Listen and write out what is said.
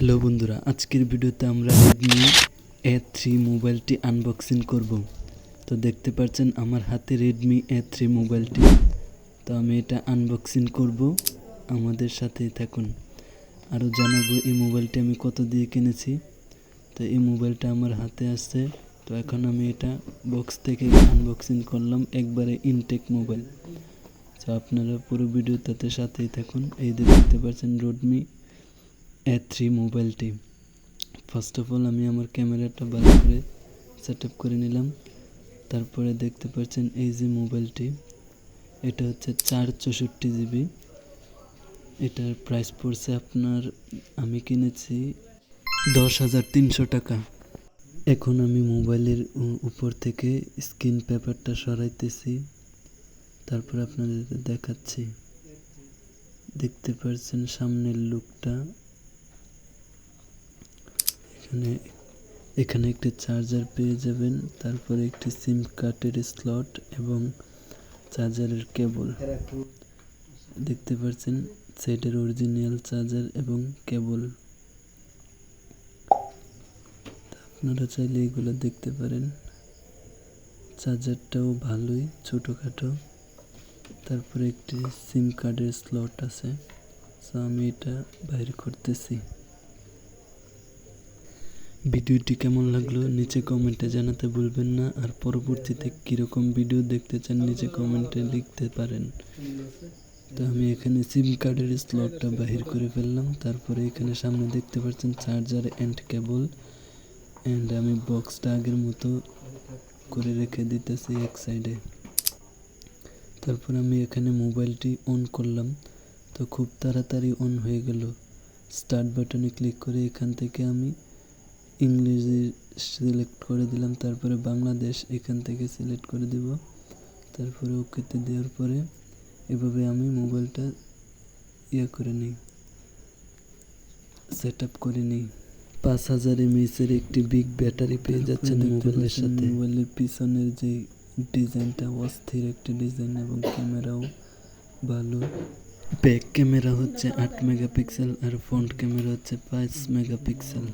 Hello বন্ধুরা, আজকের ভিডিওতে আমরা রেডমি A3 মোবাইলটি আনবক্সিং করব। তো দেখতে পাচ্ছেন আমার হাতে রেডমি A3 মোবাইলটি। তো আমি এটা আনবক্সিং করব, আমাদের সাথেই থাকুন। আরও জানাবো এই মোবাইলটি আমি কত দিয়ে কিনেছি। তো এই মোবাইলটা আমার হাতে আসছে। তো এখন আমি এটা বক্স থেকে আনবক্সিং করলাম, একবারে ইনটেক মোবাইল। তো আপনারা পুরো ভিডিওটাতে সাথেই থাকুন। এই যে দেখতে পাচ্ছেন রেডমি A3 মোবাইলটি। ফার্স্ট অফ অল আমি আমার ক্যামেরাটা ভালো করে সেট আপ করে নিলাম। তারপরে দেখতে পাচ্ছেন এই যে মোবাইলটি, এটা হচ্ছে 464 GB। এটার প্রাইস পড়ছে আপনার, আমি কিনেছি 10,300 টাকা। এখন আমি মোবাইলের উপর থেকে স্ক্রিন পেপারটা সরাইতেছি, তারপর আপনাদের দেখাচ্ছি। দেখতে পাচ্ছেন সামনের লুকটা। এখানে একটি চার্জার পেয়ে যাবেন, তারপরে একটি সিম কার্ডের স্লট এবং চার্জারের কেবল দেখতে পাচ্ছেন। সেটের অরিজিনাল চার্জার এবং কেবল, আপনারা চাইলে এগুলো দেখতে পারেন। চার্জারটাও ভালোই, ছোটোখাটো। তারপরে একটি সিম কার্ডের স্লট আছে। সো আমি এটা বাইর করতেছি। ভিডিওটি কেমন লাগলো নিচে কমেন্টে জানাতে ভুলবেন না। আর পরবর্তীতে কীরকম ভিডিও দেখতে চান নিচে কমেন্টে লিখতে পারেন। তো আমি এখানে সিম কার্ডের স্লটটা বাহির করে ফেললাম। তারপরে এখানে সামনে দেখতে পাচ্ছেন চার্জার অ্যান্ড কেবল। অ্যান্ড আমি বক্সটা আগের মতো করে রেখে দিতেছি এক সাইডে। তারপর আমি এখানে মোবাইলটি অন করলাম। তো খুব তাড়াতাড়ি অন হয়ে গেল। স্টার্ট বাটনে ক্লিক করে এখান থেকে আমি ইংরেজি সিলেক্ট করে দিলাম, তারপরে বাংলাদেশ এখান থেকে সিলেক্ট করে দিব। তারপরে ওকেতে দেওয়ার পরে এভাবে আমি মোবাইলটা করে নিই, সেট আপ করে নিই। 5000 mAh একটি বিগ ব্যাটারি পেয়ে যাচ্ছেন মোবাইলের সাথে। মোবাইলের পিছনের যে ডিজাইনটা অস্থির একটি ডিজাইন এবং ক্যামেরাও ভালো। ব্যাক ক্যামেরা হচ্ছে 8 মেগাপিক্সেল আর ফ্রন্ট ক্যামেরা হচ্ছে 5 মেগাপিক্সেল।